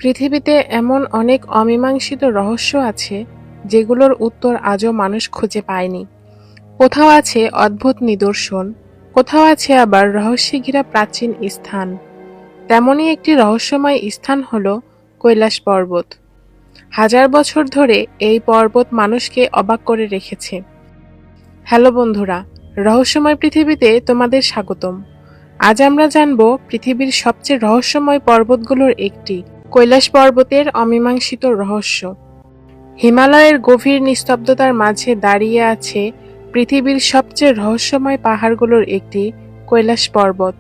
পৃথিবীতে এমন অনেক অমীমাংসিত রহস্য আছে যেগুলোর উত্তর আজও মানুষ খুঁজে পায়নি। কোথাও আছে অদ্ভুত নিদর্শন, কোথাও আছে আবার রহস্যে ঘেরা প্রাচীন স্থান। তেমনই একটি রহস্যময় স্থান হল কৈলাস পর্বত। হাজার বছর ধরে এই পর্বত মানুষকে অবাক করে রেখেছে। হ্যালো বন্ধুরা, রহস্যময় পৃথিবীতে তোমাদের স্বাগতম। আজ আমরা জানব পৃথিবীর সবচেয়ে রহস্যময় পর্বতগুলোর একটি, কৈলাস পর্বতের অমীমাংসিত রহস্য। হিমালয়ের গভীর নিস্তব্ধতার মাঝে দাঁড়িয়ে আছে পৃথিবীর সবচেয়ে রহস্যময় পাহাড়গুলোর একটি, কৈলাস পর্বত।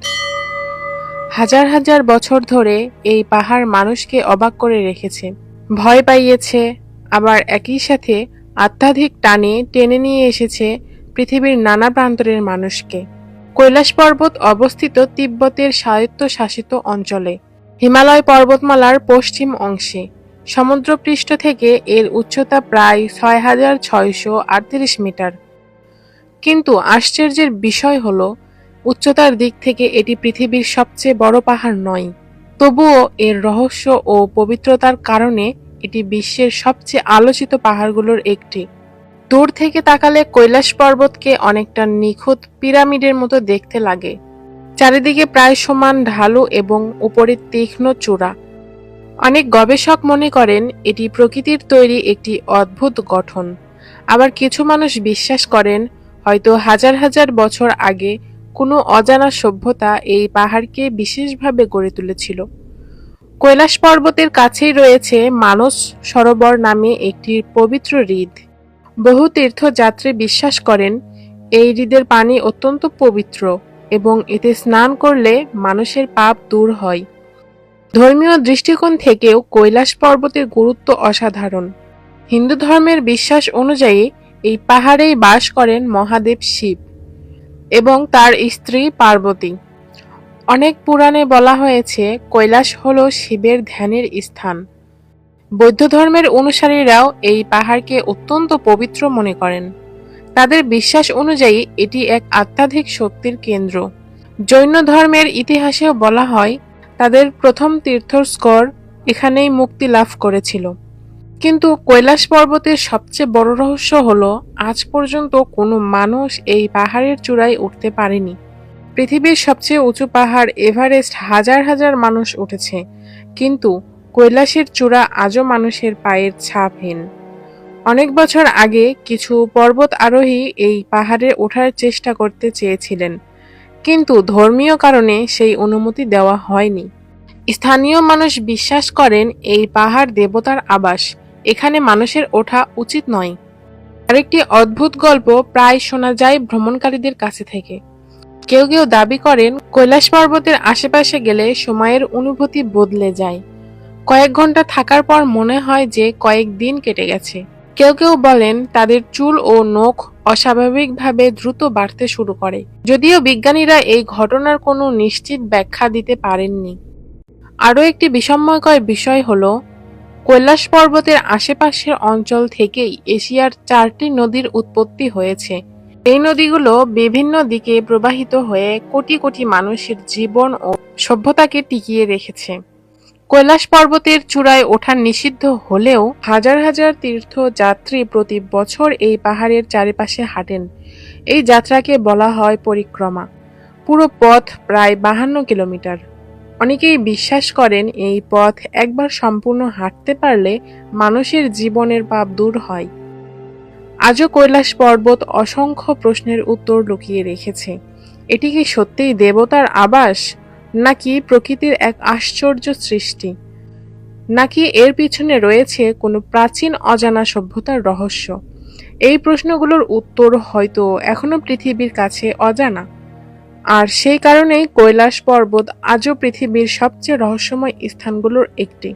হাজার হাজার বছর ধরে এই পাহাড় মানুষকে অবাক করে রেখেছে, ভয় পাইয়েছে, আবার একই সাথে আধ্যাত্মিক টানে টেনে নিয়ে এসেছে পৃথিবীর নানা প্রান্তরের মানুষকে। কৈলাস পর্বত অবস্থিত তিব্বতের স্বায়ত্তশাসিত অঞ্চলে, হিমালয় পর্বতমালার পশ্চিম অংশে। সমুদ্রপৃষ্ঠ থেকে এর উচ্চতা প্রায় ৬,৬৩৮ মিটার। কিন্তু আশ্চর্যের বিষয় হল, উচ্চতার দিক থেকে এটি পৃথিবীর সবচেয়ে বড় পাহাড় নয়। তবুও এর রহস্য ও পবিত্রতার কারণে এটি বিশ্বের সবচেয়ে আলোচিত পাহাড়গুলোর একটি। দূর থেকে তাকালে কৈলাস পর্বতকে অনেকটা নিখুঁত পিরামিডের মতো দেখতে লাগে। চারিদিকে প্রায় সমান ঢালু এবং উপরে তীক্ষ্ণ চূড়া। অনেক গবেষক মনে করেন এটি প্রকৃতির তৈরি একটি অদ্ভুত গঠন। আবার কিছু মানুষ বিশ্বাস করেন হয়তো হাজার হাজার বছর আগে কোনো অজানা সভ্যতা এই পাহাড়কে বিশেষভাবে গড়ে তুলেছিল। কৈলাস পর্বতের কাছেই রয়েছে মানস সরোবর নামে একটি পবিত্র হ্রদ। বহু তীর্থযাত্রী বিশ্বাস করেন এই হ্রদের পানি অত্যন্ত পবিত্র এবং এতে স্নান করলে মানুষের পাপ দূর হয়। ধর্মীয় দৃষ্টিকোণ থেকেও কৈলাস পর্বতের গুরুত্ব অসাধারণ। হিন্দু ধর্মের বিশ্বাস অনুযায়ী এই পাহাড়েই বাস করেন মহাদেব শিব এবং তার স্ত্রী পার্বতী। অনেক পুরাণে বলা হয়েছে কৈলাস হল শিবের ধ্যানের স্থান। বৌদ্ধ ধর্মের অনুসারীরাও এই পাহাড়কে অত্যন্ত পবিত্র মনে করেন। তাদের বিশ্বাস অনুযায়ী এটি এক আধ্যাত্মিক শক্তির কেন্দ্র। জৈন ধর্মের ইতিহাসেও বলা হয় তাদের প্রথম তীর্থস্কর এখানেই মুক্তি লাভ করেছিল। কিন্তু কৈলাস পর্বতের সবচেয়ে বড় রহস্য হল, আজ পর্যন্ত কোনো মানুষ এই পাহাড়ের চূড়ায় উঠতে পারেনি। পৃথিবীর সবচেয়ে উঁচু পাহাড় এভারেস্ট হাজার হাজার মানুষ উঠেছে, কিন্তু কৈলাসের চূড়া আজও মানুষের পায়ের ছাপহীন। অনেক বছর আগে কিছু পর্বত আরোহী এই পাহাড়ে ওঠার চেষ্টা করতে চেয়েছিলেন, কিন্তু ধর্মীয় কারণে সেই অনুমতি দেওয়া হয়নি। স্থানীয় মানুষ বিশ্বাস করেন এই পাহাড় দেবতার আবাস, এখানে মানুষের ওঠা উচিত নয়। আরেকটি অদ্ভুত গল্প প্রায় শোনা যায় ভ্রমণকারীদের কাছে থেকে। কেউ কেউ দাবি করেন কৈলাস পর্বতের আশেপাশে গেলে সময়ের অনুভূতি বদলে যায়। কয়েক ঘন্টা থাকার পর মনে হয় যে কয়েক দিন কেটে গেছে। কেউ কেউ বলেন তাদের চুল ও নখ অস্বাভাবিকভাবে দ্রুত বাড়তে শুরু করে, যদিও বিজ্ঞানীরা এই ঘটনার কোনো নিশ্চিত ব্যাখ্যা দিতে পারেননি। আরও একটি বিস্ময়কর বিষয় হল, কৈলাস পর্বতের আশেপাশের অঞ্চল থেকেই এশিয়ার 4টি নদীর উৎপত্তি হয়েছে। এই নদীগুলো বিভিন্ন দিকে প্রবাহিত হয়ে কোটি কোটি মানুষের জীবন ও সভ্যতাকে টিকিয়ে রেখেছে। কৈলাস পর্বতের চূড়ায় ওঠা নিষিদ্ধ হলেও হাজার হাজার তীর্থযাত্রী প্রতি বছর এই পাহাড়ের চারিপাশে হাঁটেন। এই যাত্রাকে বলা হয় পরিক্রমা। পুরো পথ প্রায় 52 কিলোমিটার। অনেকেই বিশ্বাস করেন এই পথ একবার সম্পূর্ণ হাঁটতে পারলে মানুষের জীবনের পাপ দূর হয়। আজও কৈলাস পর্বত অসংখ্য প্রশ্নের উত্তর লুকিয়ে রেখেছে। এটি কি সত্যিই দেবতার আবাস, নাকি প্রকৃতির এক আশ্চর্য সৃষ্টি, নাকি এর পিছনে রয়েছে কোনো প্রাচীন অজানা সভ্যতার রহস্য? এই প্রশ্নগুলোর উত্তর হয়তো এখনো পৃথিবীর কাছে অজানা। আর সেই কারণেই কৈলাস পর্বত আজও পৃথিবীর সবচেয়ে রহস্যময় স্থানগুলোর একটি।